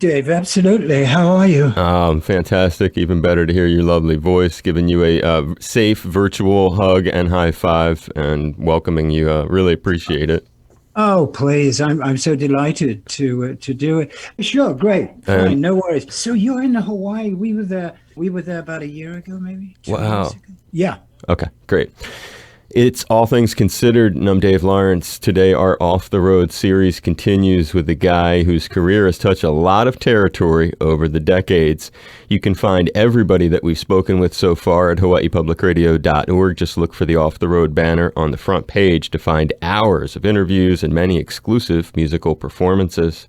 Dave, absolutely. How are you? Fantastic. Even better to hear your lovely voice, giving you a safe virtual hug and high five and welcoming you. Really appreciate it. Oh, please. I'm so delighted to do it. Sure, great. And Fine, no worries. So you're in Hawaii. We were there about a year ago, maybe 2 years wow. ago. Yeah. Okay, great. It's All Things Considered, and I'm Dave Lawrence. Today, our Off the Road series continues with the guy whose career has touched a lot of territory over the decades. You can find everybody that we've spoken with so far at hawaiipublicradio.org. Just look for the Off the Road banner on the front page to find hours of interviews and many exclusive musical performances.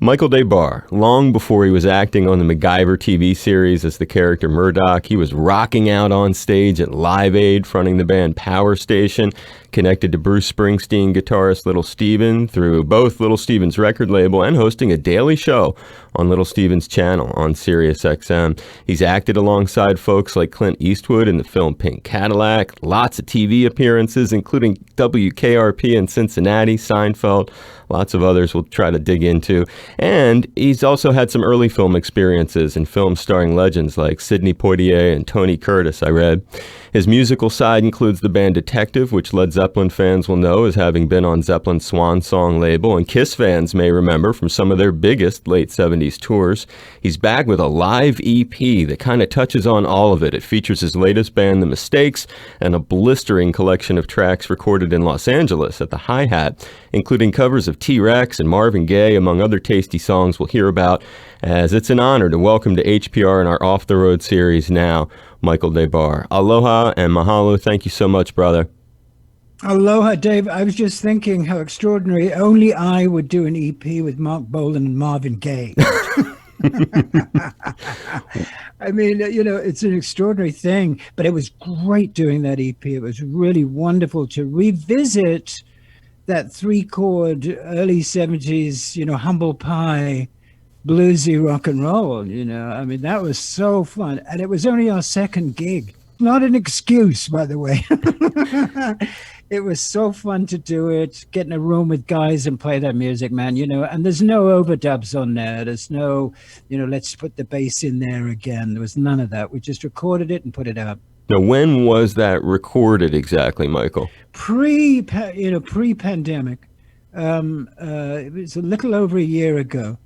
Michael Des Barres, long before he was acting on the MacGyver TV series as the character Murdoch, he was rocking out on stage at Live Aid, fronting the band Power Station, connected to Bruce Springsteen guitarist Little Steven through both Little Steven's record label and hosting a daily show on Little Steven's channel on Sirius XM. He's acted alongside folks like Clint Eastwood in the film Pink Cadillac, lots of TV appearances, including WKRP in Cincinnati, Seinfeld, lots of others we'll try to dig into. And he's also had some early film experiences in films starring legends like Sidney Poitier and Tony Curtis, I read. His musical side includes the band Detective, which Led Zeppelin fans will know as having been on Zeppelin's Swan Song label, and Kiss fans may remember from some of their biggest late 70s tours. He's back with a live EP that kind of touches on all of it. It features his latest band, The Mistakes, and a blistering collection of tracks recorded in Los Angeles at the Hi-Hat, including covers of T-Rex and Marvin Gaye, among other tasty songs we'll hear about, as it's an honor to welcome to HPR in our Off the Road series now, Michael Des Barres. Aloha and mahalo. Thank you so much, brother. Aloha, Dave. I was just thinking how extraordinary. Only I would do an EP with Mark Bolan and Marvin Gaye. I mean, it's an extraordinary thing, but it was great doing that EP. It was really wonderful to revisit that 3-chord early 70s, humble pie bluesy rock and roll. I mean, that was so fun, and it was only our second gig. Not an excuse, by the way. It was so fun to do it, get in a room with guys and play that music, man, and there's no overdubs on there. There's no, let's put the bass in there again. There was none of that. We just recorded it and put it out. Now, when was that recorded exactly, Michael? Pre-pandemic. It was a little over a year ago.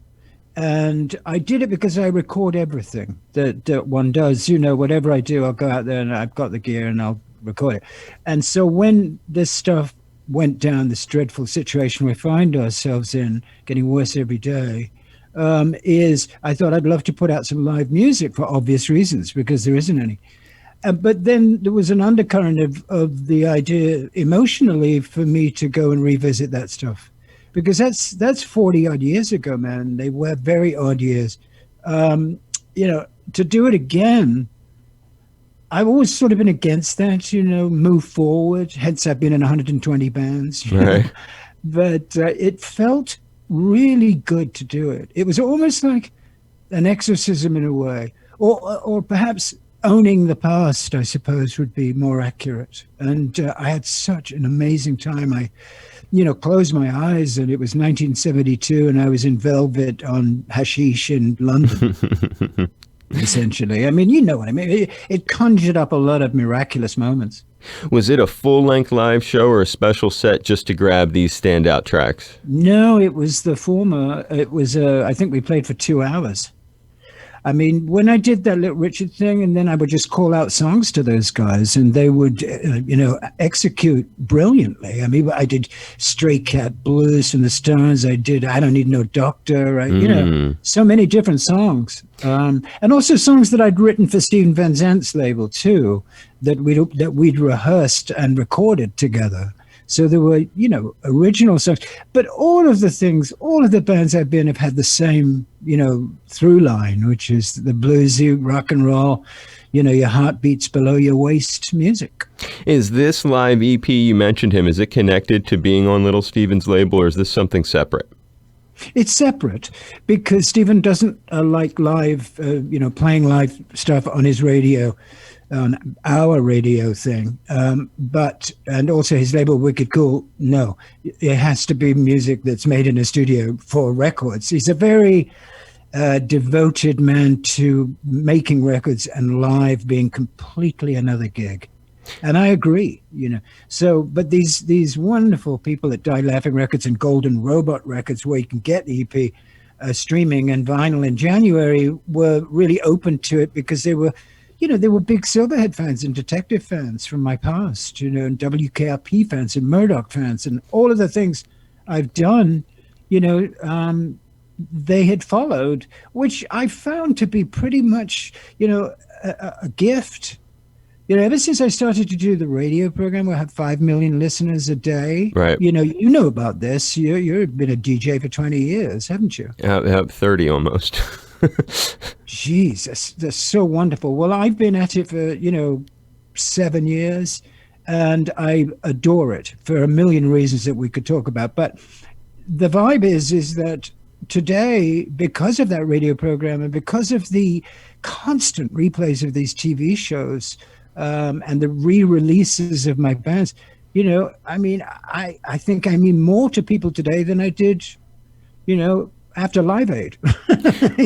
And I did it because I record everything that one does. Whatever I do, I'll go out there and I've got the gear and I'll record it. And so when this stuff went down, this dreadful situation we find ourselves in, getting worse every day, is I thought I'd love to put out some live music for obvious reasons, because there isn't any. But then there was an undercurrent of the idea emotionally for me to go and revisit that stuff. Because that's 40 odd years ago, man. They were very odd years. To do it again, I've always sort of been against that, move forward. Hence, I've been in 120 bands. Right. But it felt really good to do it. It was almost like an exorcism in a way, or perhaps owning the past, I suppose, would be more accurate. And I had such an amazing time. I closed my eyes and it was 1972 and I was in velvet on hashish in London, essentially. I mean, you know what I mean? It conjured up a lot of miraculous moments. Was it a full-length live show or a special set just to grab these standout tracks? No, it was the former. It was, I think we played for 2 hours. I mean, when I did that Little Richard thing, and then I would just call out songs to those guys, and they would, execute brilliantly. I mean, I did Stray Cat Blues from the Stones. I did I Don't Need No Doctor. So many different songs, and also songs that I'd written for Steven Van Zant's label too, that we'd rehearsed and recorded together. So there were, original songs, but all of the bands I've been have had the same, through line, which is the bluesy rock and roll, your heart beats below your waist music. Is this live EP, you mentioned him, is it connected to being on Little Steven's label, or is this something separate? It's separate because Steven doesn't like live, playing live stuff on his radio, on our radio thing. And also his label, Wicked Cool, no, it has to be music that's made in a studio for records. He's a very devoted man to making records and live being completely another gig. And I agree, So, but these wonderful people at Die Laughing Records and Golden Robot Records, where you can get the EP streaming and vinyl in January, were really open to it because they were big Silverhead fans and Detective fans from my past, and WKRP fans and Murdoch fans and all of the things I've done, they had followed, which I found to be pretty much, a gift. Ever since I started to do the radio program, we have 5 million listeners a day. Right. You know about this. You've been a DJ for 20 years, haven't you? Yeah, 30 almost. Jeez, that's so wonderful. Well, I've been at it for, 7 years, and I adore it for a million reasons that we could talk about. But the vibe is that today, because of that radio program and because of the constant replays of these TV shows, and the re-releases of my bands, I think I mean more to people today than I did, after Live Aid.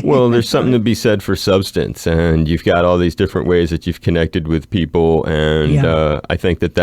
Well, there's something to be said for substance, and you've got all these different ways that you've connected with people, and I think that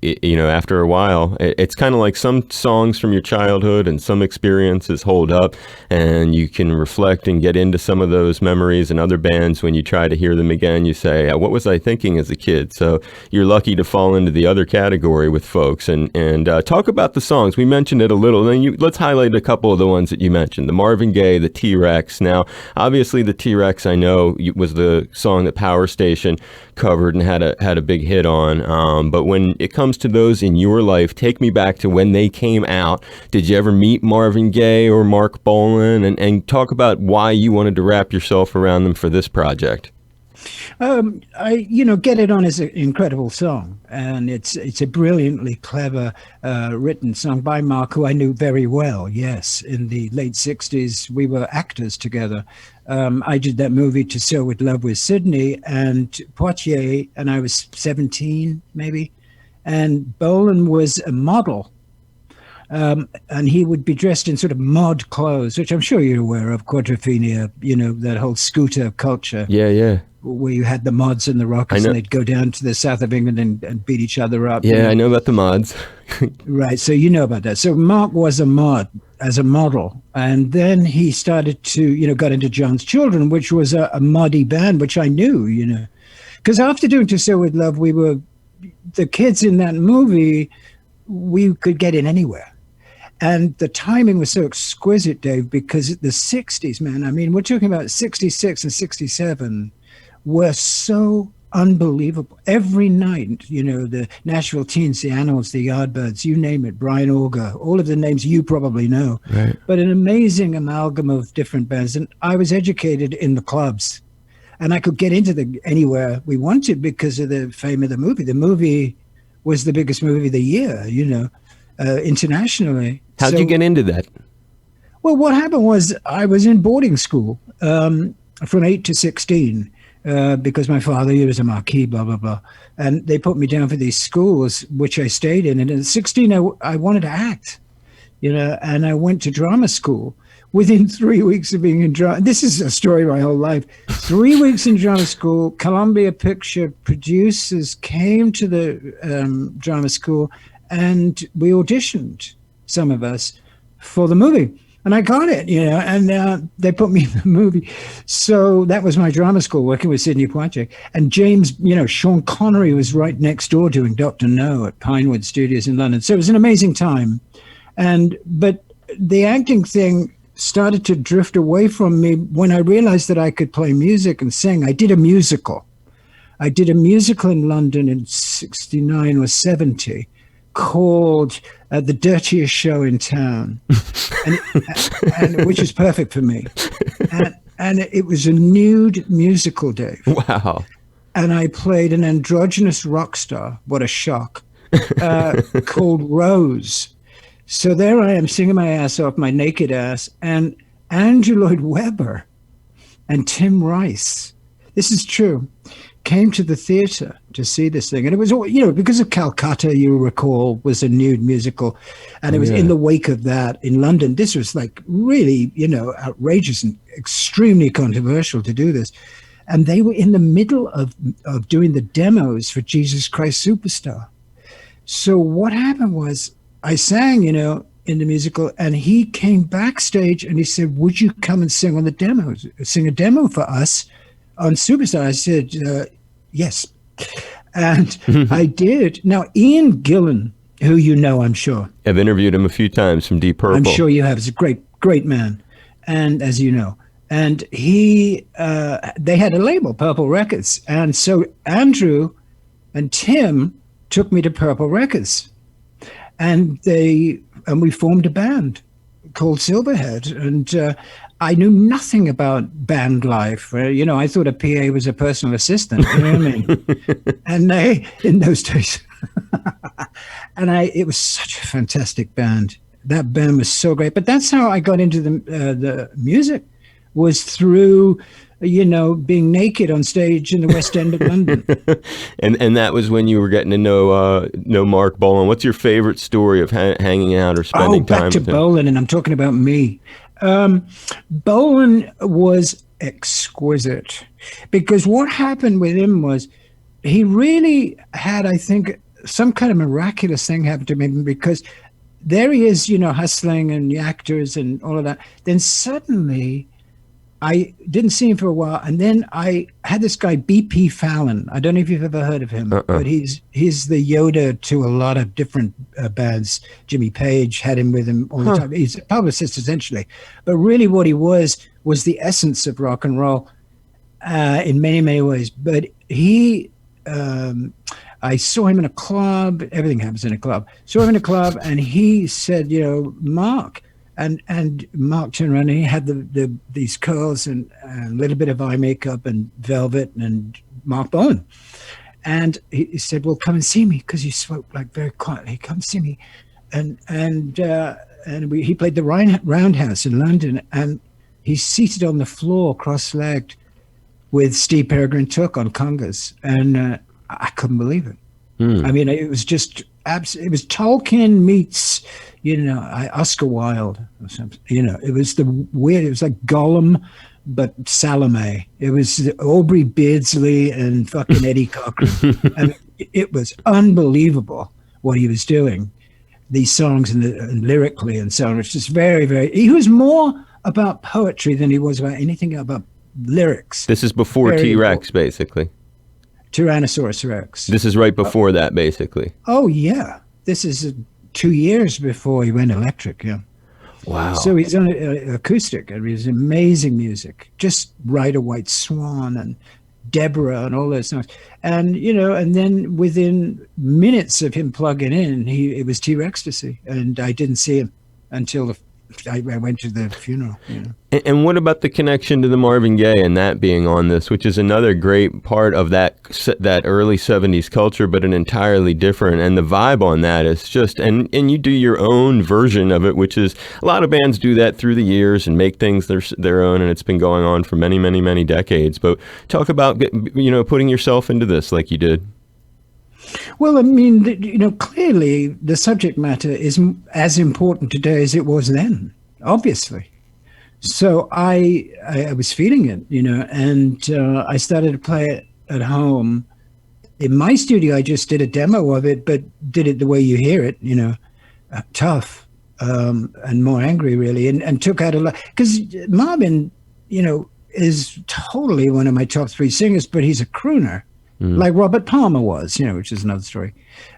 after a while, it's kind of like some songs from your childhood and some experiences hold up, and you can reflect and get into some of those memories. And other bands, when you try to hear them again, you say, what was I thinking as a kid? So you're lucky to fall into the other category with folks, and talk about the songs. We mentioned it a little, then let's highlight a couple of the ones that you mentioned. The Marvin Gaye, the T-Rex. Now, obviously, the T-Rex, I know, was the song that Power Station covered and had a big hit on. But when it comes to those in your life, take me back to when they came out. Did you ever meet Marvin Gaye or Mark Bolan? And talk about why you wanted to wrap yourself around them for this project. Get It On is an incredible song, and it's a brilliantly clever written song by Mark, who I knew very well. Yes, in the late 60s, we were actors together. I did that movie To Sell With Love with Sydney and Poitier, and I was 17 maybe, and Bolan was a model. And he would be dressed in sort of mod clothes, which I'm sure you're aware of, Quadrophenia, that whole scooter culture. Yeah. Where you had the mods and the rockers, and they'd go down to the south of England and beat each other up. Yeah, I know about the mods. Right, so you know about that. So Mark was a mod as a model, and then he started to, got into John's Children, which was a moddy band, which I knew, because after doing To Sell With Love, the kids in that movie, we could get in anywhere. And the timing was so exquisite, Dave, because the 60s, man, I mean, we're talking about 66 and 67 were so unbelievable. Every night, the Nashville Teens, the Animals, the Yardbirds, you name it, Brian Auger, all of the names you probably know. Right. But an amazing amalgam of different bands. And I was educated in the clubs, and I could get into anywhere we wanted because of the fame of the movie. The movie was the biggest movie of the year, internationally. How'd you get into that? Well, what happened was I was in boarding school from 8 to 16 because my father, he was a marquis, blah, blah, blah. And they put me down for these schools, which I stayed in. And at 16, I wanted to act, and I went to drama school. Within 3 weeks of being in drama, this is a story of my whole life. 3 weeks in drama school, Columbia Picture producers came to the drama school, and we auditioned, some of us, for the movie. And I got it, and they put me in the movie. So that was my drama school, working with Sidney Poitier. And James, Sean Connery was right next door doing Dr. No at Pinewood Studios in London. So it was an amazing time. But the acting thing started to drift away from me when I realized that I could play music and sing. I did a musical. In London in 69 or 70 called The Dirtiest Show in Town, and which is perfect for me. And it was a nude musical, Dave. Wow. And I played an androgynous rock star. What a shock. Called Rose. So there I am singing my ass off, my naked ass, and Andrew Lloyd Webber and Tim Rice, this is true, came to the theater to see this thing. And it was, because of Calcutta, you recall, was a nude musical. And it was in the wake of that in London. This was like really, outrageous and extremely controversial to do this. And they were in the middle of doing the demos for Jesus Christ Superstar. So what happened was I sang, in the musical, and he came backstage and he said, would you come and sing on the demos, sing a demo for us on Superstar? I said, yes. And I did. Now, Ian Gillan, who I'm sure. I've interviewed him a few times from Deep Purple. I'm sure you have. He's a great, great man. And as you know, and they had a label, Purple Records. And so Andrew and Tim took me to Purple Records. And we formed a band called Silverhead. And I knew nothing about band life. I thought a PA was a personal assistant. You know what I mean? And in those days, it was such a fantastic band. That band was so great. But that's how I got into the music, was through, being naked on stage in the West End of London. and that was when you were getting to know Marc Bolan. What's your favorite story of hanging out or spending time with him? Back to Bolan, and I'm talking about me. Bolan was exquisite, because what happened with him was he really had, I think, some kind of miraculous thing happen to him, because there he is, hustling and the actors and all of that. Then suddenly I didn't see him for a while. And then I had this guy, B.P. Fallon. I don't know if you've ever heard of him, but he's the Yoda to a lot of different bands. Jimmy Page had him with him all the time. He's a publicist, essentially. But really what he was the essence of rock and roll in many, many ways. But I saw him in a club. Everything happens in a club. Saw him in a club, and he said, Mark. And Mark turned around, and he had these curls and a little bit of eye makeup and velvet, and Marc Bolan. And he said, well, come and see me, because he spoke like very quietly. Come see me. And he played the Roundhouse in London, and he's seated on the floor, cross-legged, with Steve Peregrine Took on congas. And I couldn't believe it. I mean, it was just it was Tolkien meets, Oscar Wilde or something. It was it was like Gollum, but Salome. It was Aubrey Beardsley and fucking Eddie Cochran. And it was unbelievable what he was doing. These songs and lyrically and so on. It's just very, very. He was more about poetry than he was about anything about lyrics. This is before T-Rex, basically. Tyrannosaurus Rex. This is right before that, basically. Oh, yeah. This is 2 years before he went electric, yeah. Wow. So he's on acoustic, and he's amazing music. Just Ride a White Swan and Deborah and all those songs. And, and then within minutes of him plugging in, it was T-Recstasy. And I didn't see him until I went to the funeral. And what about the connection to the Marvin Gaye and that being on this, which is another great part of that early 70s culture, but an entirely different, and the vibe on that is just, and you do your own version of it, which is, a lot of bands do that through the years and make things their own, and it's been going on for many, many, many decades. But talk about, putting yourself into this like you did. Well, I mean, clearly the subject matter is as important today as it was then, obviously. So I was feeling it, and I started to play it at home. In my studio, I just did a demo of it, but did it the way you hear it, tough and more angry, really, and took out a lot. Because Marvin, is totally one of my top 3 singers, but he's a crooner. Like Robert Palmer was, which is another story.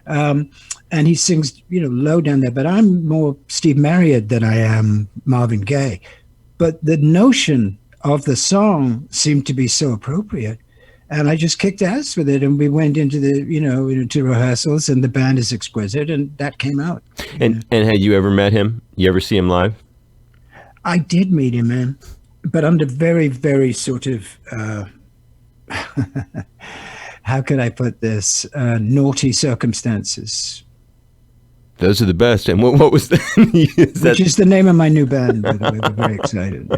And he sings, low down there, but I'm more Steve Marriott than I am Marvin Gaye. But the notion of the song seemed to be so appropriate. And I just kicked ass with it. And we went into into rehearsals, and the band is exquisite. And that came out. And had you ever met him? You ever see him live? I did meet him, man. But under very, very sort of... how could I put this? Naughty circumstances. Those are the best. And what was that? Which is the name of my new band, by the way. We're very excited.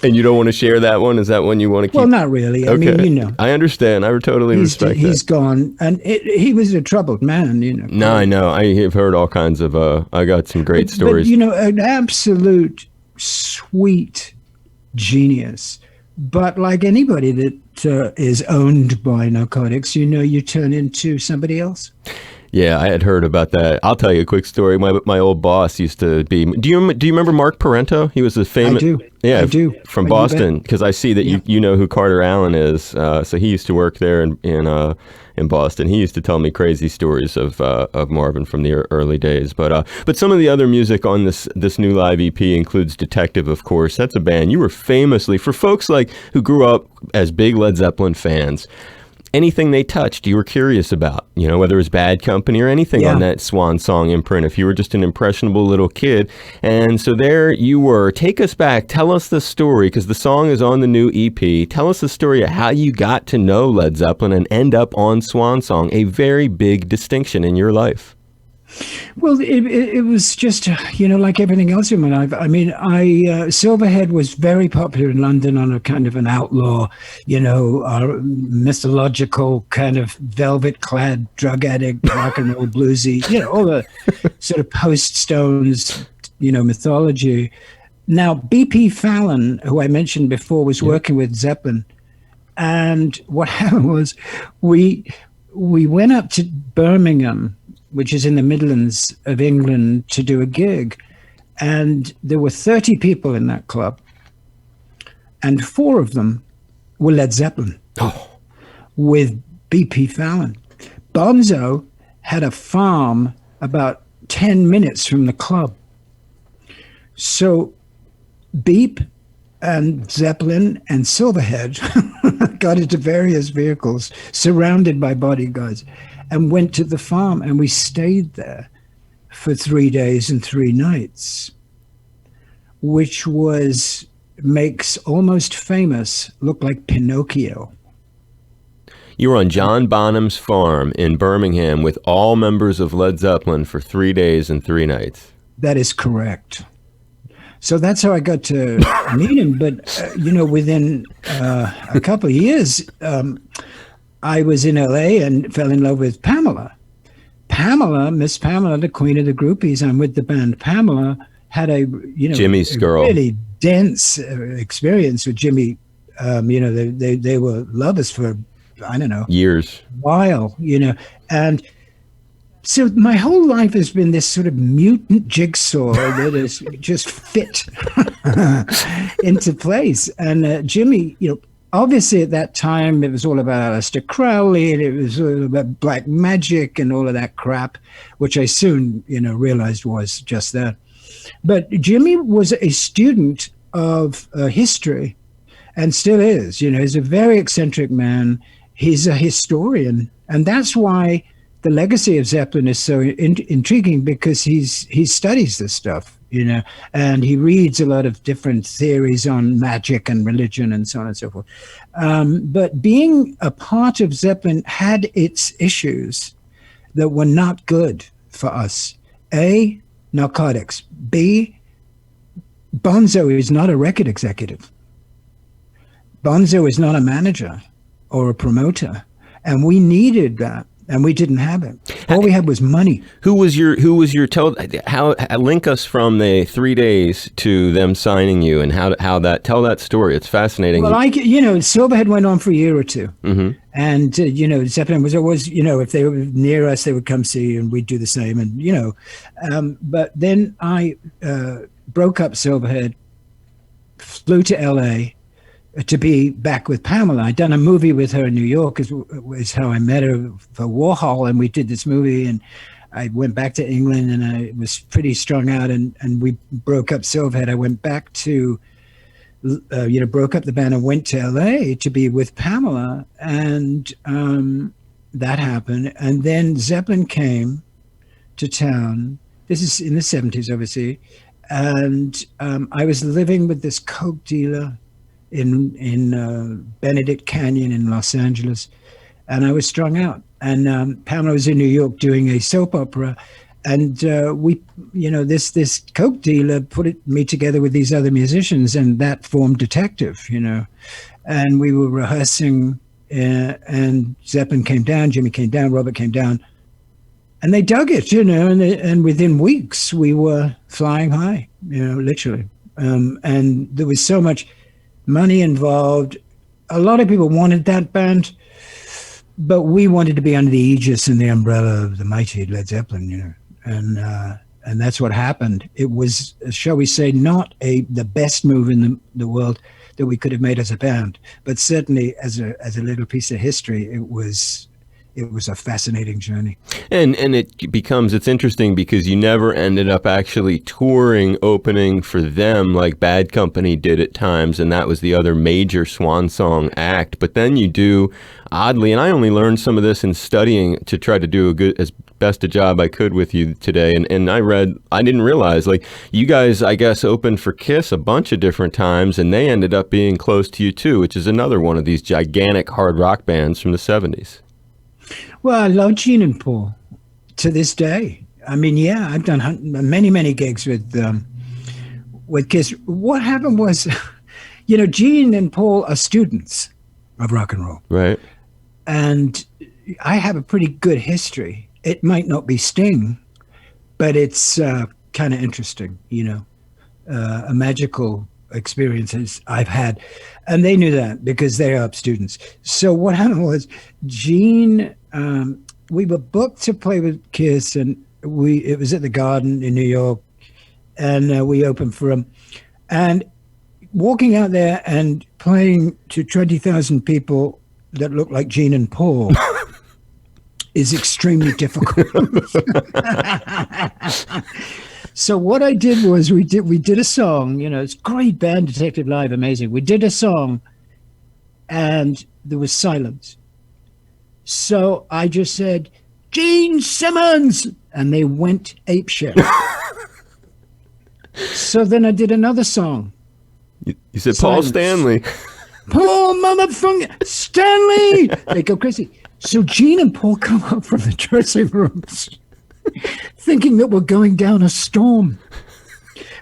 And you don't want to share that one? Is that one you want to keep? Well, not really. I mean, you know. I understand. I totally respect he's that. gone, and he was a troubled man, you know. No, I know. I have heard all kinds of, I got some great stories. But, you know, an absolute sweet genius. But like anybody that is owned by narcotics, you know, you turn into somebody else. Yeah, I had heard about that. I'll tell you a quick story. My old boss used to be. Do you remember Mark Parento? He was a famous. I do. Yeah, I do. From Boston. Because I see that you know who Carter Allen is. So he used to work there in Boston. He used to tell me crazy stories of Marvin from the early days. But some of the other music on this new live EP includes Detective, of course. That's a band you were famously, for folks like who grew up as big Led Zeppelin fans. Anything they touched, you were curious about, you know, whether it was Bad Company or anything on that Swan Song imprint, if you were just an impressionable little kid. And so there you were. Take us back. Tell us the story, because the song is on the new EP. Tell us the story of how you got to know Led Zeppelin and end up on Swan Song, a very big distinction in your life. Well, it was just, you know, like everything else in my life. I mean, Silverhead was very popular in London on a kind of an outlaw, you know, mythological kind of velvet-clad drug addict, rock and roll bluesy, you know, all the sort of post-Stones, you know, mythology. Now, B.P. Fallon, who I mentioned before, was working with Zeppelin. And what happened was we went up to Birmingham, which is in the Midlands of England, to do a gig. And there were 30 people in that club. And 4 of them were Led Zeppelin with B.P. Fallon. Bonzo had a farm about 10 minutes from the club. So Beep and Zeppelin and Silverhead got into various vehicles surrounded by bodyguards and went to the farm, and we stayed there for 3 days and 3 nights, which makes Almost Famous look like Pinocchio. You were on John Bonham's farm in Birmingham with all members of Led Zeppelin for 3 days and 3 nights. That is correct. So that's how I got to meet him. But, you know, within a couple of years, I was in LA and fell in love with Pamela. Miss Pamela, the queen of the groupies. I'm with the band. Pamela had a Jimmy's girl. Really dense experience with Jimmy. You know, they were lovers for, I don't know, years, while, you know, and so my whole life has been this sort of mutant jigsaw that is just fit into place. And Jimmy, you know, obviously at that time it was all about Aleister Crowley and it was all about black magic and all of that crap, which I soon, you know, realized was just that. But Jimmy was a student of history and still is. You know, he's a very eccentric man. He's a historian, and that's why the legacy of Zeppelin is so intriguing, because he studies this stuff, you know, and he reads a lot of different theories on magic and religion and so on and so forth. But being a part of Zeppelin had its issues that were not good for us. A, narcotics. B, Bonzo is not a record executive. Bonzo is not a manager or a promoter. And we needed that. And we didn't have it. All we had was money. Who was your link us from the 3 days to them signing you, and how that, tell that story. It's fascinating. Well, Silverhead went on for a year or two. Mm-hmm. And, you know, Zeppelin was always, you know, if they were near us, they would come see, and we'd do the same. And, you know, but then I broke up Silverhead, flew to L.A., to be back with Pamela. I'd done a movie with her in New York, is how I met her for Warhol, and we did this movie, and I went back to England, and I was pretty strung out, and we broke up Silverhead. I went back to, broke up the band and went to LA to be with Pamela, and that happened. And then Zeppelin came to town. This is in the 70s, obviously, and I was living with this coke dealer in Benedict Canyon in Los Angeles, and I was strung out. And Pamela was in New York doing a soap opera, we, this coke dealer put me together with these other musicians, and that formed Detective, and we were rehearsing, and Zeppelin came down, Jimmy came down, Robert came down, and they dug it, and within weeks we were flying high, literally. And there was so much money involved. A lot of people wanted that band, but we wanted to be under the aegis and the umbrella of the mighty Led Zeppelin, and that's what happened. It was, shall we say, not the best move in the world that we could have made as a band, but certainly as a little piece of history, it was a fascinating journey. And it's interesting because you never ended up actually touring, opening for them like Bad Company did at times, and that was the other major swan song act. But then you do, oddly, and I only learned some of this in studying to try to do as best a job I could with you today. And I didn't realize, like, you guys, I guess, opened for Kiss a bunch of different times, and they ended up being close to you too, which is another one of these gigantic hard rock bands from the 70s. Well, I love Gene and Paul to this day. I mean, yeah, I've done many gigs with Kiss. What happened was, Gene and Paul are students of rock and roll. Right. And I have a pretty good history. It might not be Sting, but it's kind of interesting, a magical experiences I've had. And they knew that because they are students. So what happened was Gene, we were booked to play with Kiss, and it was at the Garden in New York, and we opened for them. And walking out there and playing to 20,000 people that look like Gene and Paul is extremely difficult. So what I did was we did a song, it's great band, Detective Live, amazing. We did a song and there was silence. So I just said, Gene Simmons, and they went apeshit. So then I did another song. You said Paul Stanley. Paul motherfucker Stanley! They go crazy. So Gene and Paul come up from the dressing rooms thinking that we're going down a storm.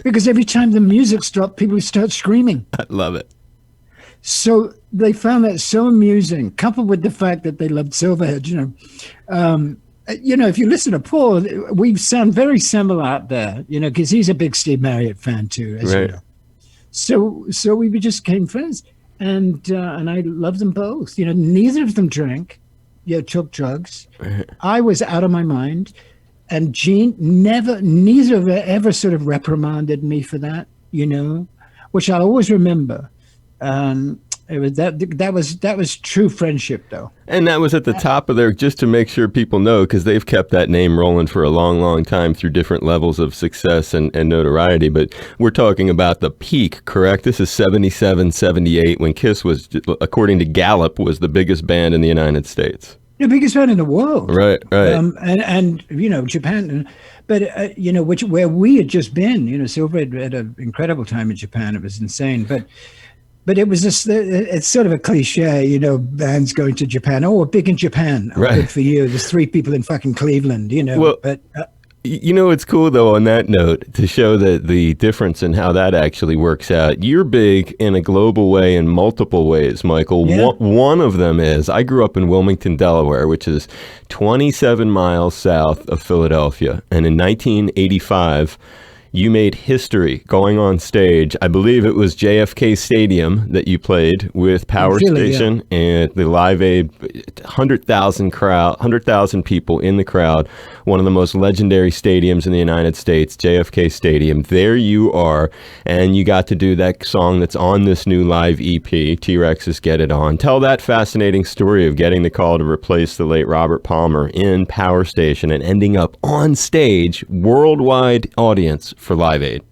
Because every time the music stopped, people would start screaming. I love it. So they found that so amusing, coupled with the fact that they loved Silverhead, if you listen to Paul, we sound very similar out there, because he's a big Steve Marriott fan too, as right. you know. So we just became friends, and I loved them both. Neither of them drank, took drugs. I was out of my mind, and Gene neither of them ever sort of reprimanded me for that, which I always remember. It was that was true friendship, though. And that was at the top of their, just to make sure people know, because they've kept that name rolling for a long time through different levels of success and notoriety. But we're talking about the peak, correct? This is 77, 78, when Kiss was, according to Gallup, was the biggest band in the United States. The biggest band in the world. Right. And Japan, but where we had just been, Silver had an incredible time in Japan. It was insane, but it was just, it's sort of a cliche, bands going to Japan. Oh, we're big in Japan. Oh, right. Good for you. There's 3 people in fucking Cleveland, Well, but it's cool, though, on that note, to show the difference in how that actually works out. You're big in a global way in multiple ways, Michael. Yeah. One of them is, I grew up in Wilmington, Delaware, which is 27 miles south of Philadelphia. And in 1985, you made history going on stage. I believe it was JFK Stadium that you played with Power Philly, Station, and the Live Aid, 100,000 people in the crowd. One of the most legendary stadiums in the United States, JFK Stadium. There you are, and you got to do that song that's on this new live EP, T-Rex's Get It On. Tell that fascinating story of getting the call to replace the late Robert Palmer in Power Station and ending up on stage, worldwide audience for Live Aid.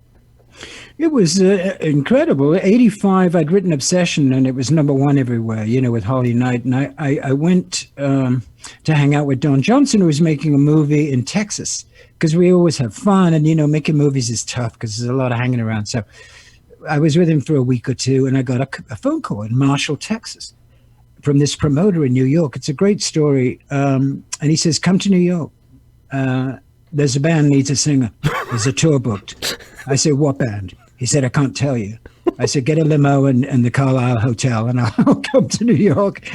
it was incredible. 85, I'd written Obsession, and it was #1 everywhere, with Holly Knight. And I went to hang out with Don Johnson, who was making a movie in Texas, because we always have fun. And, making movies is tough because there's a lot of hanging around. So I was with him for a week or two, and I got a phone call in Marshall, Texas, from this promoter in New York. It's a great story. And he says, come to New York. there's a band needs a singer. There's a tour booked. I said, what band? He said, I can't tell you. I said, get a limo and the Carlisle Hotel and I'll come to New York.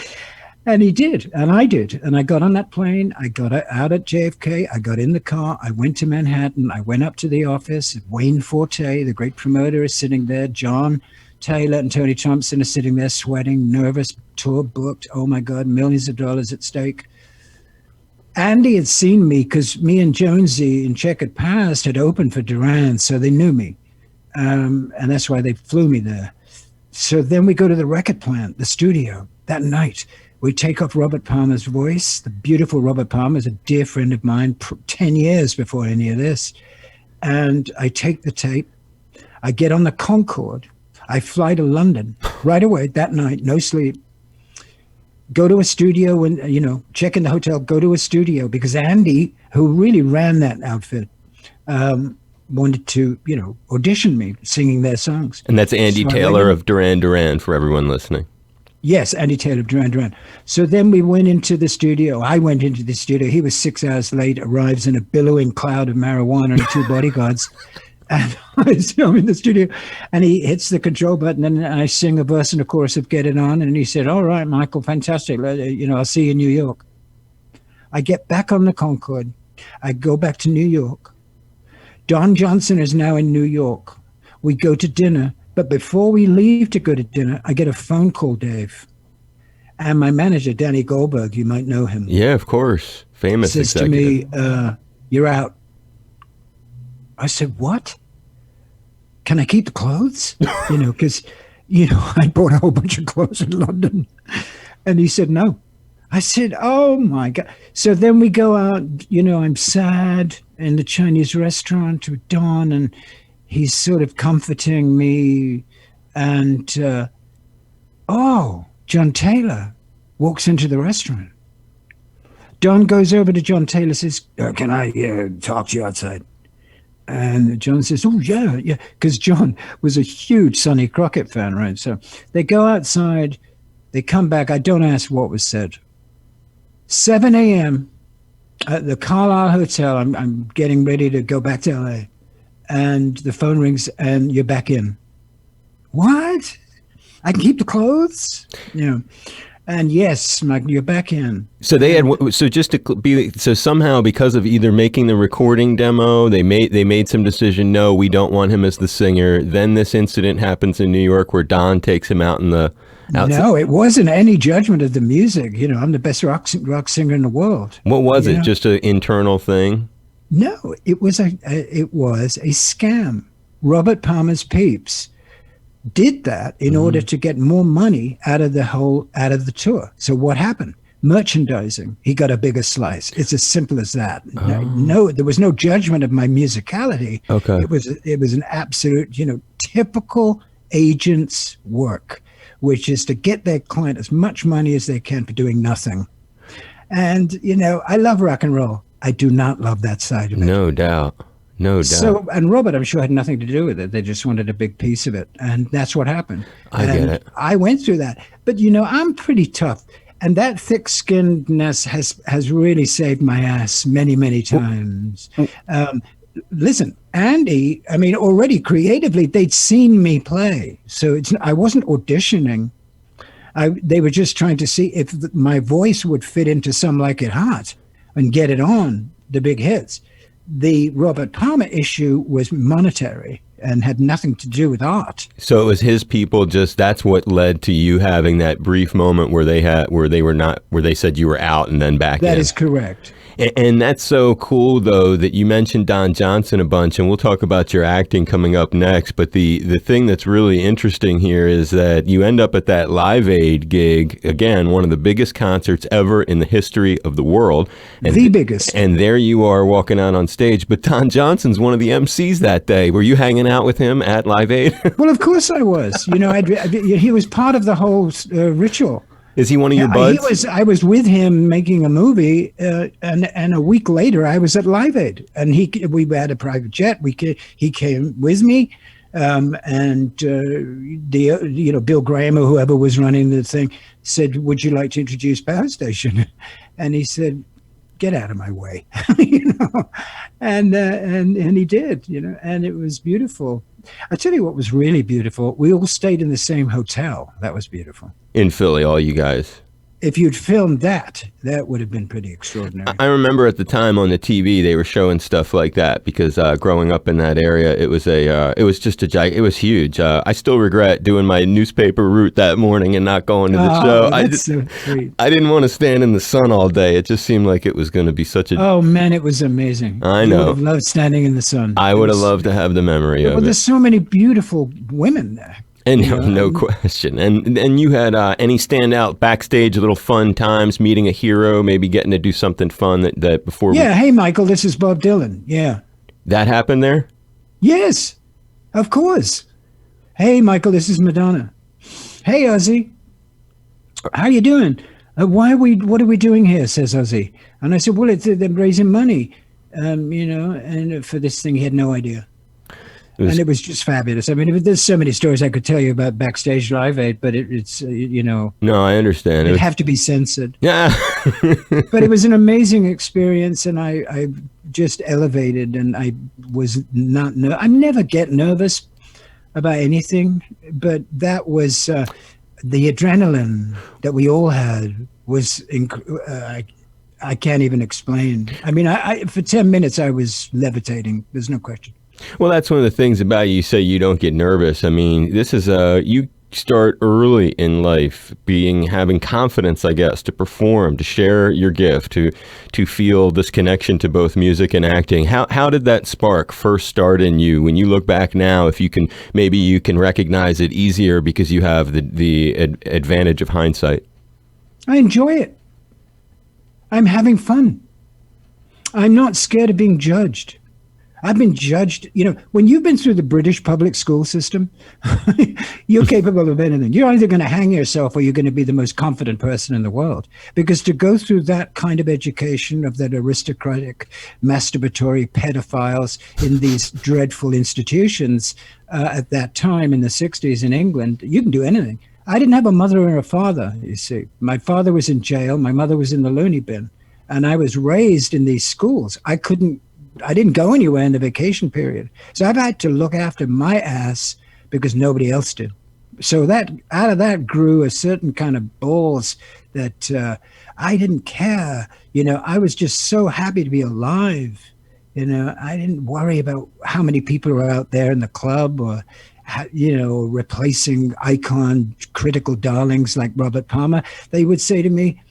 And he did, and I did. And I got on that plane. I got out at JFK. I got in the car. I went to Manhattan. I went up to the office. Wayne Forte, the great promoter, is sitting there. John Taylor and Tony Thompson are sitting there sweating, nervous, tour booked. Oh, my God, millions of dollars at stake. Andy had seen me because me and Jonesy in Checkered Past had opened for Duran, so they knew me. And that's why they flew me there. So then we go to the record plant, the studio, that night. We take off Robert Palmer's voice. The beautiful Robert Palmer is a dear friend of mine, 10 years before any of this. And I take the tape. I get on the Concorde. I fly to London right away that night, no sleep. Go to a studio and, check in the hotel, go to a studio because Andy, who really ran that outfit, wanted to, audition me singing their songs. And that's Andy Taylor of Duran Duran for everyone listening. Yes, Andy Taylor of Duran Duran. So then we went into the studio. I went into the studio. He was 6 hours late, arrives in a billowing cloud of marijuana and 2 bodyguards. And I'm in the studio, and he hits the control button, and I sing a verse and a chorus of Get It On. And he said, all right, Michael, fantastic. I'll see you in New York. I get back on the Concorde. I go back to New York. Don Johnson is now in New York. We go to dinner. But before we leave to go to dinner, I get a phone call, Dave. And my manager, Danny Goldberg, you might know him. Yeah, of course. Famous says executive. to me, you're out. I said, what? Can I keep the clothes? Because, I bought a whole bunch of clothes in London. And he said, no. I said, oh, my God. So then we go out, I'm sad in the Chinese restaurant with Don, and he's sort of comforting me. And, John Taylor walks into the restaurant. Don goes over to John Taylor, says, can I talk to you outside? And John says, oh, yeah. Because John was a huge Sonny Crockett fan, right? So they go outside. They come back. I don't ask what was said. 7 a.m. at the Carlisle Hotel. I'm getting ready to go back to L.A. And the phone rings, and you're back in. What? I can keep the clothes? And yes, Mike, you're back in. So they had, so just to be, so somehow because of either making the recording demo, they made some decision, no, we don't want him as the singer. Then this incident happens in New York where Don takes him out in the outside. No, it wasn't any judgment of the music. I'm the best rock singer in the world. What was it? Just an internal thing? No, it was a scam. Robert Palmer's Peeps did that in order to get more money out of the tour. So what happened? Merchandising. He got a bigger slice. It's as simple as that. Oh. No, there was no judgment of my musicality. Okay. It was an absolute, typical agent's work, which is to get their client as much money as they can for doing nothing. And, I love rock and roll. I do not love that side of it. No doubt. So, and Robert, I'm sure, had nothing to do with it. They just wanted a big piece of it. And that's what happened. I get it. I went through that. But, I'm pretty tough. And that thick-skinnedness has really saved my ass many, many times. Listen, Andy, already creatively, they'd seen me play. So I wasn't auditioning. They were just trying to see if my voice would fit into Some Like It Hot and Get It On, the big hits. The Robert Palmer issue was monetary and had nothing to do with art. So it was his people. That's what led to you having that brief moment where they said you were out and then back in. That is correct. And that's so cool, though, that you mentioned Don Johnson a bunch, and we'll talk about your acting coming up next. But the thing that's really interesting here is that you end up at that Live Aid gig, again, one of the biggest concerts ever in the history of the world. And the biggest. And there you are walking out on stage. But Don Johnson's one of the MCs that day. Were you hanging out with him at Live Aid? Well, of course I was. He was part of the whole ritual. Is he one of your buds? I was with him making a movie, and a week later I was at Live Aid, and we had a private jet. He came with me, and Bill Graham or whoever was running the thing said, "Would you like to introduce Power Station?" And he said, get out of my way, and he did, and it was beautiful. I tell you what was really beautiful. We all stayed in the same hotel. That was beautiful. In Philly, all you guys. If you'd filmed that would have been pretty extraordinary. I remember at the time on the TV they were showing stuff like that because growing up in that area, it was it was huge. I still regret doing my newspaper route that morning and not going to the show. So sweet. I didn't want to stand in the sun all day. It just seemed like it was going to be such a. Oh man, it was amazing. I know. You would have loved standing in the sun. I would have loved to have the memory of it. There's so many beautiful women there. And no question. And you had any standout backstage little fun times, meeting a hero, maybe getting to do something fun that before. Yeah. Hey, Michael, this is Bob Dylan. Yeah. That happened there? Yes, of course. Hey, Michael, this is Madonna. Hey, Ozzy. How you doing? What are we doing here? Says Ozzy. And I said, well, they're raising money, and for this thing, he had no idea. And it was just fabulous. I mean, there's so many stories I could tell you about backstage Live Aid, but it's. No, I understand. It'd have to be censored. Yeah. But it was an amazing experience, and I just elevated, and I was not. I never get nervous about anything, but that was the adrenaline that we all had was. I can't even explain. I mean, I for 10 minutes I was levitating. There's no question. Well, that's one of the things about you. You say you don't get nervous. I mean, this is you start early in life, having confidence, I guess, to perform, to share your gift, to feel this connection to both music and acting. How did that spark first start in you? When you look back now, if you can, maybe you can recognize it easier because you have the advantage of hindsight. I enjoy it. I'm having fun. I'm not scared of being judged. I've been judged, when you've been through the British public school system, you're capable of anything. You're either going to hang yourself or you're going to be the most confident person in the world. Because to go through that kind of education of that aristocratic, masturbatory pedophiles in these dreadful institutions at that time in the 60s in England, you can do anything. I didn't have a mother or a father, you see. My father was in jail. My mother was in the loony bin. And I was raised in these schools. I didn't go anywhere in the vacation period. So I've had to look after my ass because nobody else did. So that out of that grew a certain kind of balls that I didn't care. I was just so happy to be alive. I didn't worry about how many people are out there in the club or, replacing icon critical darlings like Robert Palmer. They would say to me,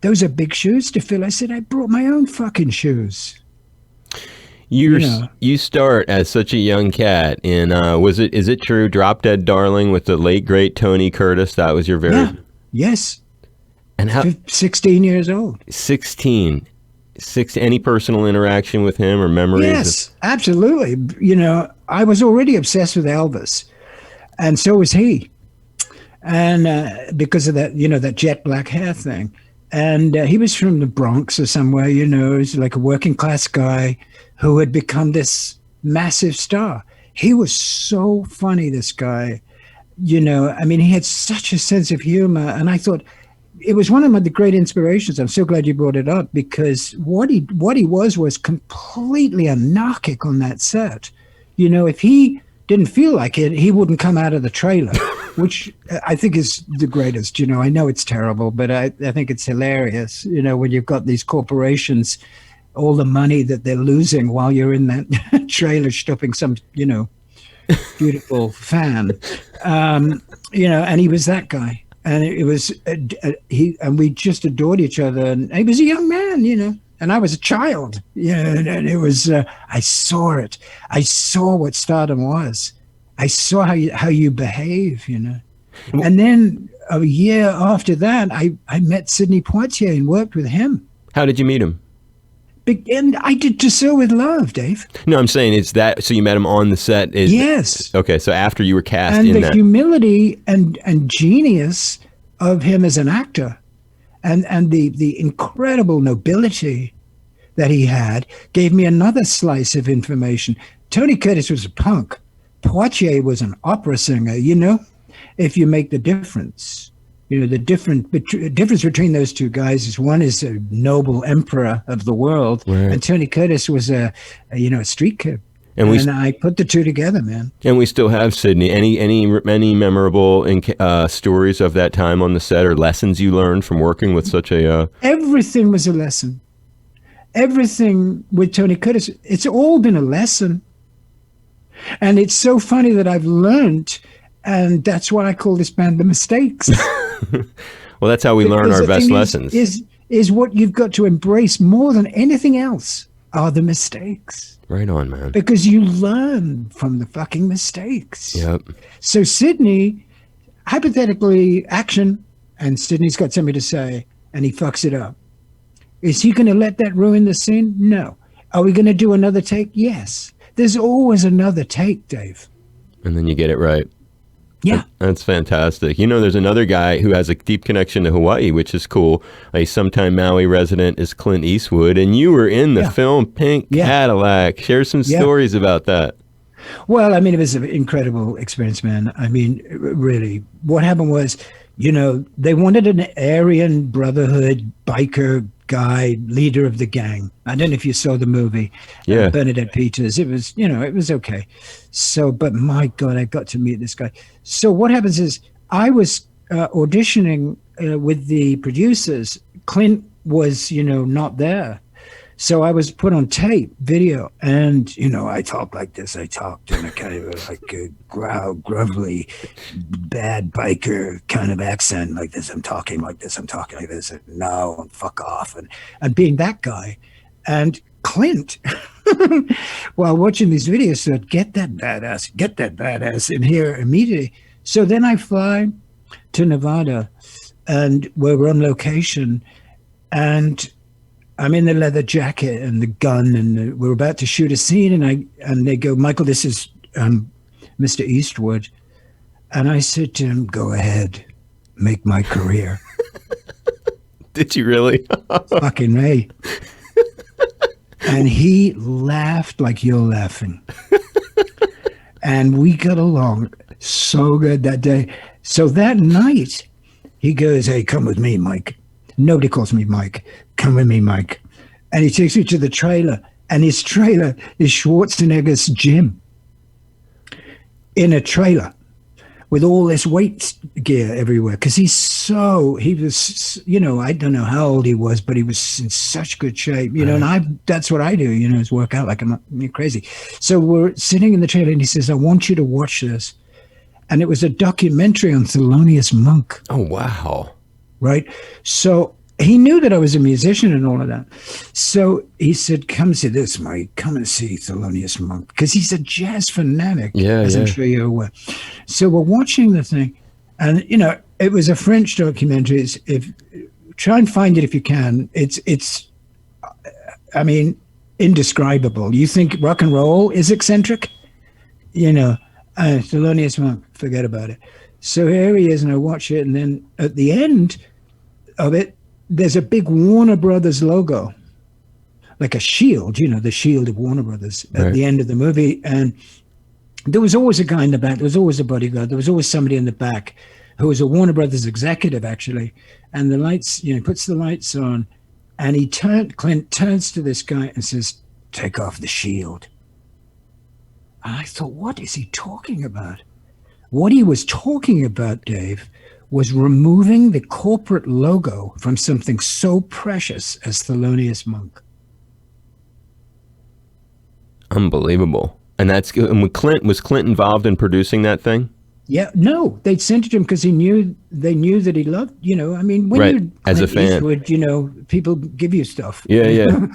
those are big shoes to fill. I said, I brought my own fucking shoes. You start as such a young cat in is it true Drop Dead Darling with the late great Tony Curtis? That was your very yes. And how 16 years old. 16. Any personal interaction with him or memories? Yes, absolutely. I was already obsessed with Elvis, and so was he, and because of that, that jet black hair thing. And he was from the Bronx or somewhere, he was like a working class guy who had become this massive star. He was so funny, this guy. He had such a sense of humor. And I thought it was one of the great inspirations. I'm so glad you brought it up because what he was completely anarchic on that set. If he didn't feel like it, he wouldn't come out of the trailer. Which I think is the greatest. I know it's terrible, but I think it's hilarious. When you've got these corporations, all the money that they're losing while you're in that trailer stopping some, beautiful fan. And he was that guy. And it was, and we just adored each other. And he was a young man, and I was a child. And it was, I saw it. I saw what stardom was. I saw how you behave, And then a year after that, I met Sidney Poitier and worked with him. How did you meet him? And I did To Sell With Love, Dave. No, I'm saying it's that. So you met him on the set. Yes. Okay, so after you were cast and in that. And the humility and genius of him as an actor and the incredible nobility that he had gave me another slice of information. Tony Curtis was a punk. Poitier was an opera singer, if you make the difference. You know, the difference between those two guys is one is a noble emperor of the world, Right. and Tony Curtis was a street kid. And And I put the two together, man. And we still have Sydney. Any memorable stories of that time on the set, or lessons you learned from working with such a? Everything was a lesson. Everything with Tony Curtis, it's all been a lesson. And it's so funny that I've learned, and that's why I call this band The Mistakes. Well, that's how we learn Because our the best thing lessons. Is what you've got to embrace more than anything else are the mistakes. Right on, man. Because you learn from the fucking mistakes. Yep. So Sydney, hypothetically, action, and Sydney's got something to say, and he fucks it up. Is he going to let that ruin the scene? No. Are we going to do another take? Yes. There's always another take, Dave. And then you get it right. Yeah. That's fantastic. You know, there's another guy who has a deep connection to Hawaii, which is cool. A sometime Maui resident is Clint Eastwood, and you were in the film Pink Cadillac. Share some stories about that. Well, I mean, it was an incredible experience, man. I mean, really, what happened was, you know, they wanted an Aryan Brotherhood biker guy, leader of the gang. I don't know if you saw the movie. Yeah. Bernadette Peters. It was, you know, it was okay. So, but my God, I got to meet this guy. So what happens is I was auditioning with the producers. Clint was, you know, not there. So I was put on tape, video, and, you know, I talked like this. I talked in a kind of like a gruffly, bad biker kind of accent like this. I'm talking like this. I'm talking like this. And no, and fuck off. And being that guy. And Clint, while watching these videos, said, get that badass in here immediately. So then I fly to Nevada, and we're on location, and I'm in the leather jacket and the gun, and we're about to shoot a scene, and they go, Michael, this is Mr. Eastwood. And I said to him, go ahead, make my career. Did you really? Fucking Ray. And he laughed like you're laughing. And we got along so good that day. So that night, he goes, hey, come with me, Mike. Nobody calls me Mike. Come with me, Mike. And he takes me to the trailer. And his trailer is Schwarzenegger's gym. In a trailer. With all this weight gear everywhere. Because he was, you know, I don't know how old he was, but he was in such good shape. You know, and that's what I do, you know, is work out like I'm crazy. So we're sitting in the trailer, and he says, I want you to watch this. And it was a documentary on Thelonious Monk. Oh, wow. Right? So he knew that I was a musician and all of that. So he said, come see this, Mike. Come and see Thelonious Monk. Because he's a jazz fanatic, as I'm sure you're aware. So we're watching the thing. And, you know, it was a French documentary. Try and find it if you can. It's I mean, indescribable. You think rock and roll is eccentric? You know, Thelonious Monk, forget about it. So here he is, and I watch it, and then at the end of it, there's a big Warner Brothers logo, like a shield, you know, the shield of Warner Brothers at the end of the movie. And there was always a guy in the back. There was always a bodyguard. There was always somebody in the back who was a Warner Brothers executive, actually. And the lights, you know, puts the lights on, and Clint turns to this guy and says, take off the shield. And I thought, what is he talking about? What he was talking about, Dave, was removing the corporate logo from something so precious as Thelonious Monk. Unbelievable. And was Clint involved in producing that thing? Yeah, no, they'd sent it to him because they knew that he loved, you know, I mean, when you're as a Clint fan, Eastwood, you know, people give you stuff. Yeah.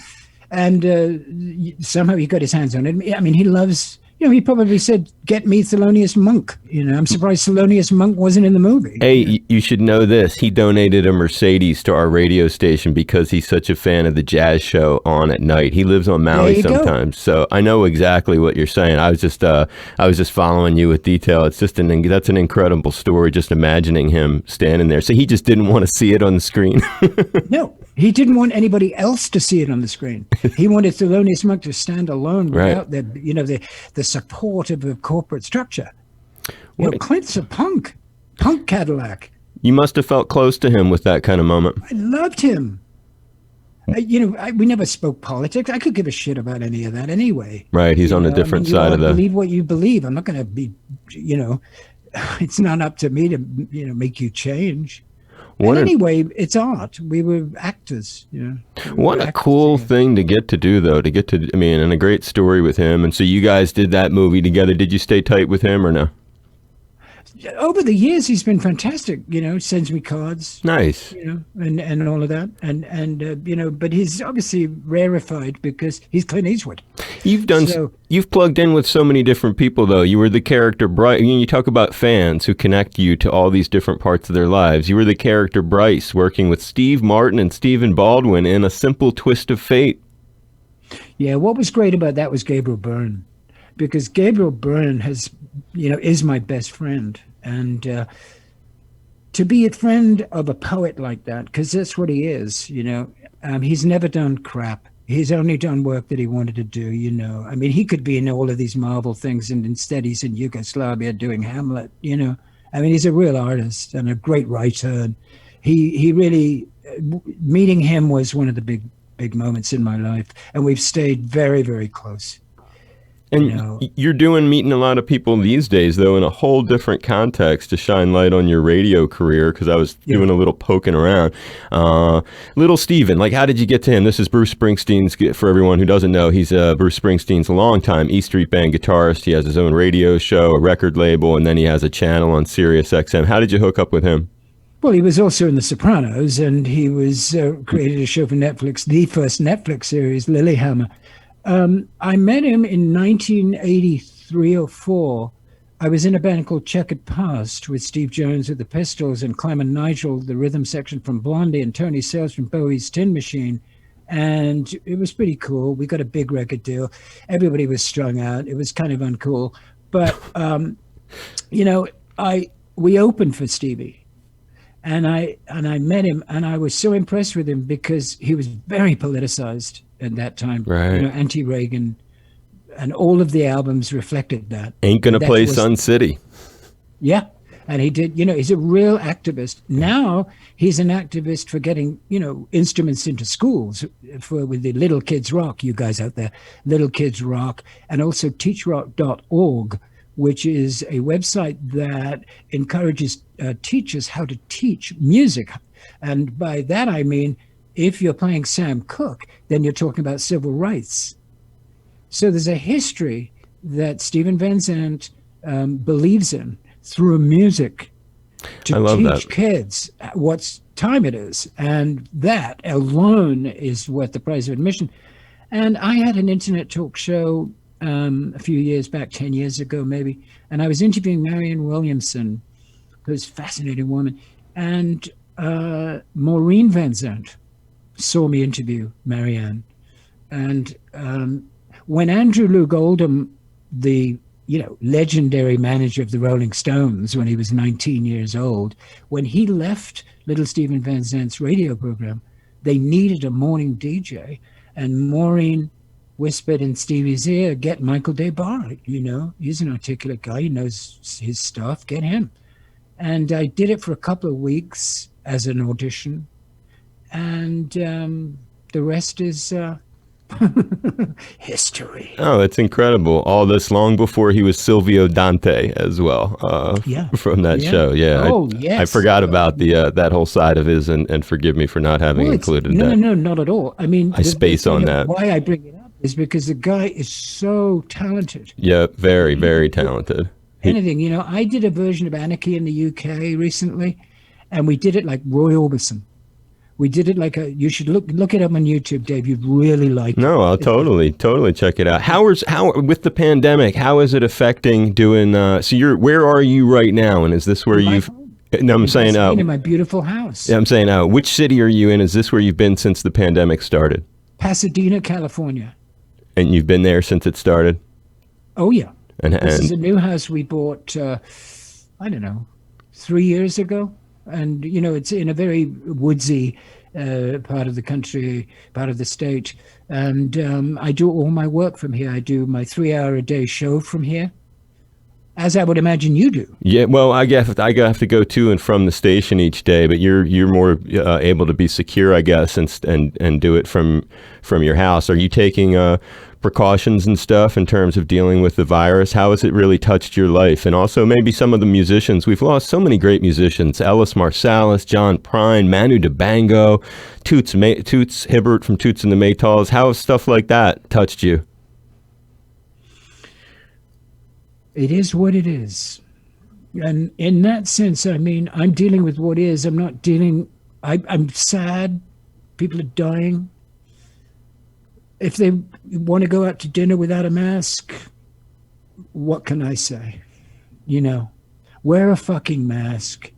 And somehow he got his hands on it. I mean, he loves, you know, he probably said, get me Thelonious Monk. You know, I'm surprised Thelonious Monk wasn't in the movie. Hey, you should know this. He donated a Mercedes to our radio station because he's such a fan of the jazz show On at Night. He lives on Maui sometimes. So I know exactly what you're saying. I was just following you with detail. It's just that's an incredible story, just imagining him standing there. So he just didn't want to see it on the screen. No, he didn't want anybody else to see it on the screen. He wanted Thelonious Monk to stand alone without the support of a corporate structure. You know, Clint's a punk Cadillac. You must have felt close to him with that kind of moment. I loved him. We never spoke politics. I could give a shit about any of that anyway. Right, he's on a different side of the... Believe what you believe. I'm not going to be, it's not up to me to, make you change. Anyway, it's art. We were actors, What a cool thing to get to do, though, and a great story with him. And so you guys did that movie together. Did you stay tight with him or no? Over the years, he's been fantastic. Sends me cards. Nice. And all of that, and but he's obviously rarefied because he's Clint Eastwood. You've plugged in with so many different people, though. You were the character Bryce. You talk about fans who connect you to all these different parts of their lives. You were the character Bryce, working with Steve Martin and Stephen Baldwin in A Simple Twist of Fate. Yeah, what was great about that was Gabriel Byrne, because Gabriel Byrne is my best friend. And to be a friend of a poet like that, because that's what he is, he's never done crap. He's only done work that he wanted to do, he could be in all of these Marvel things, and instead he's in Yugoslavia doing Hamlet, he's a real artist and a great writer. And he really, meeting him was one of the big moments in my life. And we've stayed very, very close. And you're meeting a lot of people these days, though, in a whole different context to shine light on your radio career, because I was doing a little poking around. Little Steven, how did you get to him? This is Bruce Springsteen's, for everyone who doesn't know, he's Bruce Springsteen's longtime E Street Band guitarist. He has his own radio show, a record label, and then he has a channel on Sirius XM. How did you hook up with him? Well, he was also in The Sopranos, and he was created a show for Netflix, the first Netflix series, Lilyhammer. I met him in 1983 or 4. I was in a band called Checkered Past with Steve Jones of the Pistols and Clem and Nigel, the rhythm section from Blondie, and Tony Sales from Bowie's Tin Machine. And it was pretty cool. We got a big record deal. Everybody was strung out. It was kind of uncool. But, we opened for Stevie. And I met him, and I was so impressed with him because he was very politicized at that time. Right. Anti-Reagan, and all of the albums reflected that. Ain't Gonna Play Sun City. Yeah. And he did, he's a real activist. Now he's an activist for getting, instruments into schools with the Little Kids Rock, you guys out there, Little Kids Rock, and also teachrock.org, which is a website that encourages teachers how to teach music. And by that, I mean, if you're playing Sam Cooke, then you're talking about civil rights. So there's a history that Steven Van Zandt believes in through music to teach kids what time it is. And that alone is worth the price of admission. And I had an internet talk show a few years back, 10 years ago maybe, and I was interviewing Marianne Williamson, who's a fascinating woman, and Maureen Van Zandt saw me interview Marianne. And when Andrew Loog Oldham, the legendary manager of the Rolling Stones when he was 19 years old, when he left Little Steven Van Zandt's radio program, they needed a morning DJ, and Maureen whispered in Stevie's ear, get Michael Des Barres, he's an articulate guy, he knows his stuff, get him. And I did it for a couple of weeks as an audition, and the rest is history. Oh, it's incredible. All this long before he was Silvio Dante as well, from that show. Yeah. Oh, yes. I forgot about the that whole side of his, and forgive me for not having included that. No, not at all. I mean, I space on that. Why I bring it up is because the guy is so talented. Yeah, very, very talented. Anything, I did a version of Anarchy in the UK recently, and we did it like Roy Orbison. We did it like you should look it up on YouTube, Dave. You'd really like it. No, I'll totally check it out. How with the pandemic, how is it affecting doing, where are you right now? And is this where I'm saying in my beautiful house. Yeah, I'm saying which city are you in? Is this where you've been since the pandemic started? Pasadena, California. And you've been there since it started? Oh, yeah. This is a new house we bought, 3 years ago. And, it's in a very woodsy part of the country, part of the state. And I do all my work from here. I do my 3-hour-a-day show from here. as I would imagine you do. Yeah, well, I guess I have to go to and from the station each day, but you're more able to be secure, I guess, and do it from your house. Are you taking precautions and stuff in terms of dealing with the virus? How has it really touched your life? And also maybe some of the musicians. We've lost so many great musicians: Ellis Marsalis, John Prine, Manu Dibango, Toots Hibbert from Toots and the Maytals. How has stuff like that touched you? It is what it is. And in that sense, I mean, I'm dealing with what is. I'm not dealing. I'm sad. People are dying. If they want to go out to dinner without a mask, what can I say? You know, wear a fucking mask.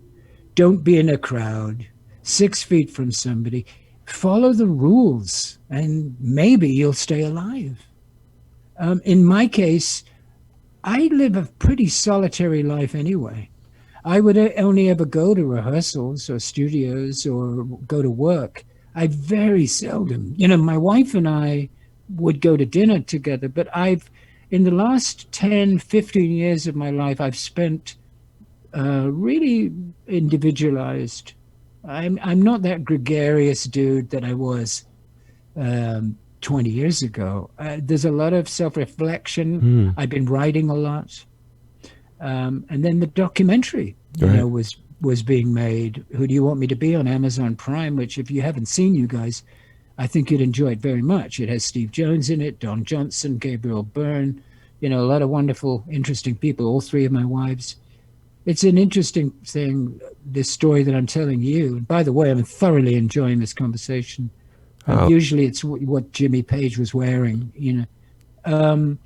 Don't be in a crowd. 6 feet from somebody. Follow the rules, and maybe you'll stay alive. In my case, I live a pretty solitary life anyway. I would only ever go to rehearsals or studios or go to work. I very seldom, you know, my wife and I would go to dinner together, but in the last 10, 15 years of my life, I've spent really individualized. I'm not that gregarious dude that I was 20 years ago. There's a lot of self-reflection. I've been writing a lot. And then the documentary, you know, was being made. Who Do You Want Me to Be on Amazon Prime, which if you haven't seen, you guys, I think you'd enjoy it very much. It has Steve Jones in it, Don Johnson, Gabriel Byrne, you know, a lot of wonderful, interesting people, all three of my wives. It's an interesting thing, this story that I'm telling you. And by the way, I'm thoroughly enjoying this conversation. Usually it's what Jimmy Page was wearing, you know.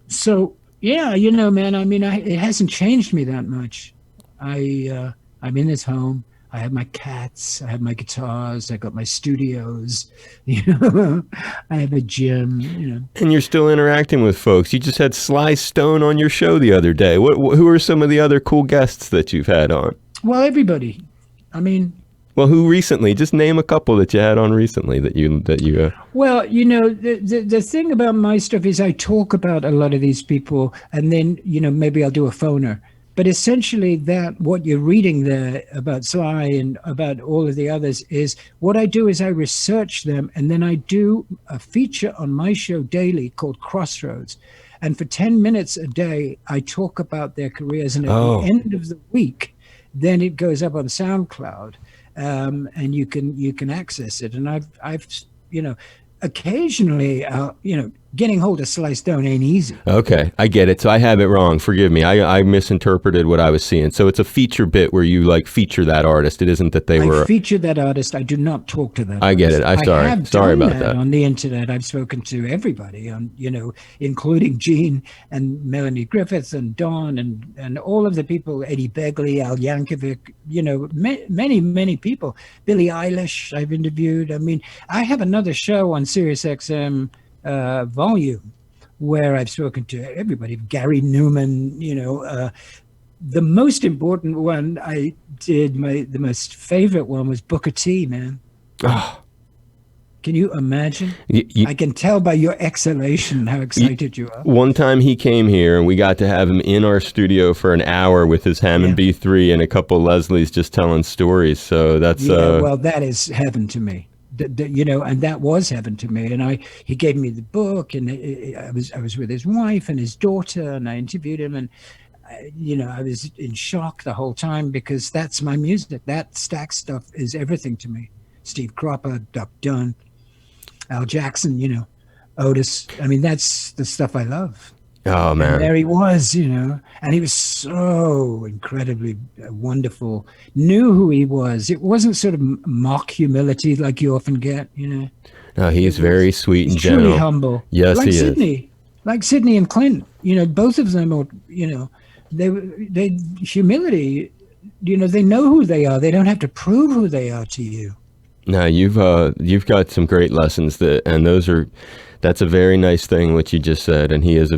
So, yeah, you know, man, I mean, it hasn't changed me that much. I'm in this home. I have my cats. I have my guitars. I got my studios. You know, I have a gym. You know, and you're still interacting with folks. You just had Sly Stone on your show the other day. Who are some of the other cool guests that you've had on? Well, everybody. I mean. Well, who recently? Just name a couple that you had on recently that you. Well, you know, the thing about my stuff is I talk about a lot of these people, and then, you know, maybe I'll do a phoner. But essentially that what you're reading there about Sly and about all of the others is what I do is I research them, and then I do a feature on my show daily called Crossroads. And for 10 minutes a day, I talk about their careers. And at the end of the week, then it goes up on SoundCloud. And you can access it. And I've you know, occasionally, you know, getting hold of Sly Stone ain't easy. Okay, I get it. So I have it wrong. Forgive me. I misinterpreted what I was seeing. So it's a feature bit where you like feature that artist. It isn't that I feature that artist. I do not talk to that. I get it. Sorry about that. On the internet, I've spoken to everybody, you know, including Gene and Melanie Griffith and Don and all of the people, Eddie Begley, Al Yankovic, you know, many people. Billie Eilish, I've interviewed. I mean, I have another show on SiriusXM. Volume where I've spoken to everybody, Gary Newman, you know, the most important one I did, the most favorite one was Booker T, man. Oh. Can you imagine? I can tell by your exhalation how excited you are. One time he came here and we got to have him in our studio for an hour with his Hammond B3 and a couple Leslies just telling stories. So that's well, that is heaven to me. You know, and that was heaven to me. And he gave me the book, and I was with his wife and his daughter, and I interviewed him, and you know, I was in shock the whole time because that's my music. That Stax stuff is everything to me. Steve Cropper, Duck Dunn, Al Jackson, you know, Otis. I mean, that's the stuff I love. Oh, man. And there he was, you know, and he was so incredibly wonderful, knew who he was. It wasn't sort of mock humility like you often get, you know. No, he is very sweet and gentle. Truly humble. Yes, like he Sidney, is. Like Sidney and Clint, you know, both of them are, you know, they humility, you know, they know who they are. They don't have to prove who they are to you. No, you've got some great lessons that's a very nice thing what you just said, and he was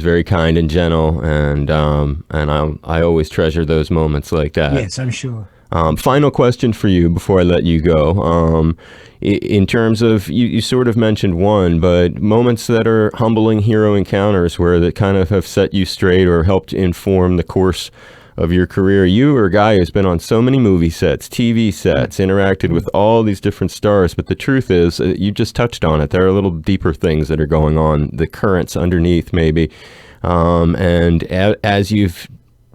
very kind and gentle, and I always treasure those moments like that. Yes, I'm sure. Final question for you before I let you go. In terms of, you sort of mentioned one, but moments that are humbling hero encounters where that kind of have set you straight or helped inform the course of your career. You are a guy who's been on so many movie sets, TV sets, interacted with all these different stars, but the truth is, you just touched on it. There are little deeper things that are going on, the currents underneath maybe. And as you've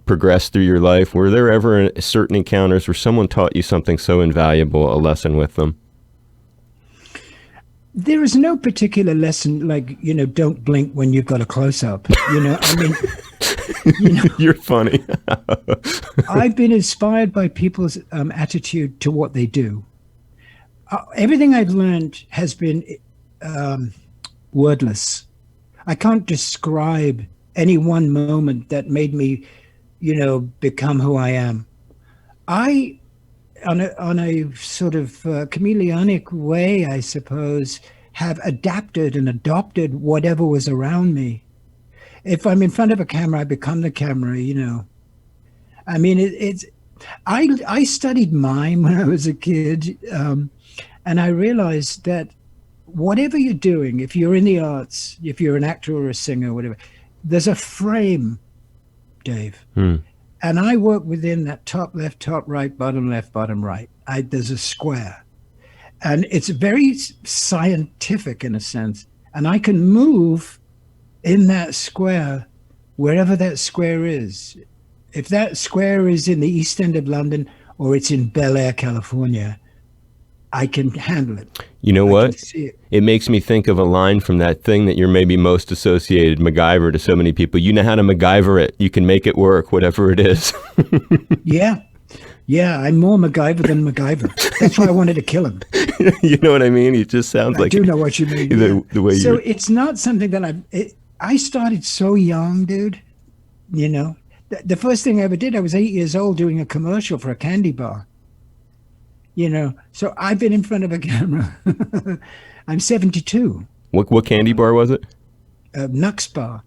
progressed through your life, were there ever certain encounters where someone taught you something so invaluable, a lesson with them? There is no particular lesson like, don't blink when you've got a close-up. I mean, You're funny. I've been inspired by people's attitude to what they do. Everything I've learned has been wordless. I can't describe any one moment that made me, become who I am. On a sort of chameleonic way, I suppose, have adapted and adopted whatever was around me. If I'm in front of a camera, I become the camera, I mean, I studied mime when I was a kid, and I realized that whatever you're doing, if you're in the arts, if you're an actor or a singer, whatever, there's a frame, Dave. And I work within that top left, top right, bottom left, bottom right. There's a square. And it's very scientific in a sense. And I can move in that square, wherever that square is. If that square is in the East End of London or it's in Bel Air, California, I can handle it. You know what? See it. It makes me think of a line from that thing that you're maybe most associated, MacGyver, to so many people. You know how to MacGyver it. You can make it work, whatever it is. Yeah. Yeah, I'm more MacGyver than MacGyver. That's why I wanted to kill him. You know what I mean? He just sounds like... I do know what you mean. The way so you... it's not something that I started so young, dude. The first thing I ever did, I was 8 years old doing a commercial for a candy bar. So I've been in front of a camera. I'm 72. What candy bar was it? Nux Bar.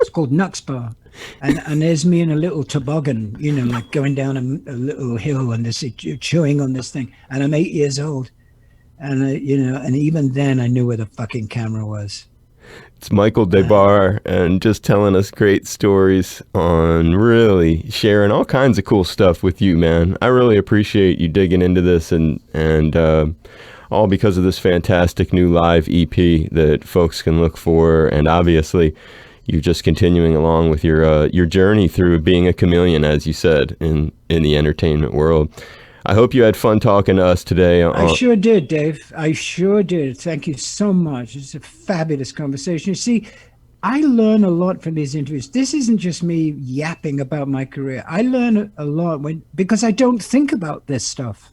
It's called Nux Bar. And there's me in a little toboggan, like going down a little hill and this chewing on this thing. And I'm 8 years old. And, and even then I knew where the fucking camera was. It's Michael Des Barres, and just telling us great stories on really sharing all kinds of cool stuff with you, man. I really appreciate you digging into this and all because of this fantastic new live EP that folks can look for. And obviously, you're just continuing along with your journey through being a chameleon, as you said, in the entertainment world. I hope you had fun talking to us today. I sure did, Dave. I sure did. Thank you so much. It's a fabulous conversation. You see, I learn a lot from these interviews. This isn't just me yapping about my career. I learn a lot because I don't think about this stuff.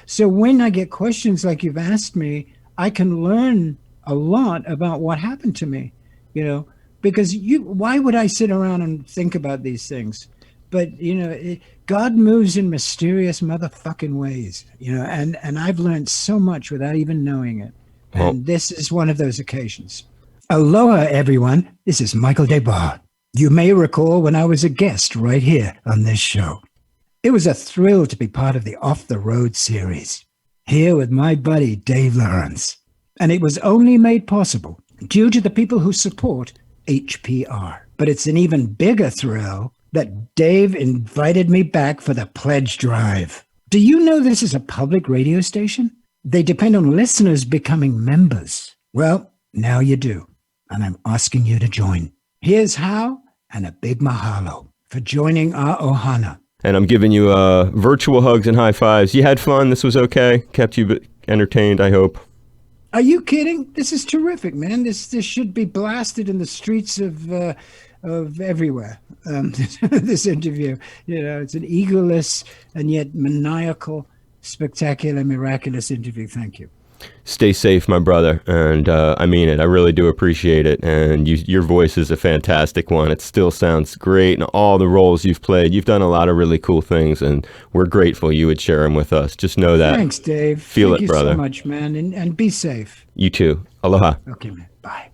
So when I get questions like you've asked me, I can learn a lot about what happened to me, because why would I sit around and think about these things? But, God moves in mysterious motherfucking ways, and I've learned so much without even knowing it. And this is one of those occasions. Aloha, everyone. This is Michael Des Barres. You may recall when I was a guest right here on this show. It was a thrill to be part of the Off the Road series, here with my buddy Dave Lawrence. And it was only made possible due to the people who support HPR. But it's an even bigger thrill that Dave invited me back for the pledge drive. Do you know this is a public radio station? They depend on listeners becoming members. Well, now you do, and I'm asking you to join. Here's how, and a big mahalo for joining our ohana. And I'm giving you virtual hugs and high fives. You had fun. This was okay. Kept you entertained, I hope. Are you kidding? This is terrific, man. This should be blasted in the streets of everywhere. This interview, it's an egoless and yet maniacal, spectacular, miraculous interview. Thank you. Stay safe, my brother. And I mean it. I really do appreciate it. And your voice is a fantastic one. It still sounds great. And all the roles you've played, you've done a lot of really cool things. And we're grateful you would share them with us. Just know that. Thanks, Dave. Feel Thank it, brother. Thank you so much, man. And be safe. You too. Aloha. Okay, man. Bye.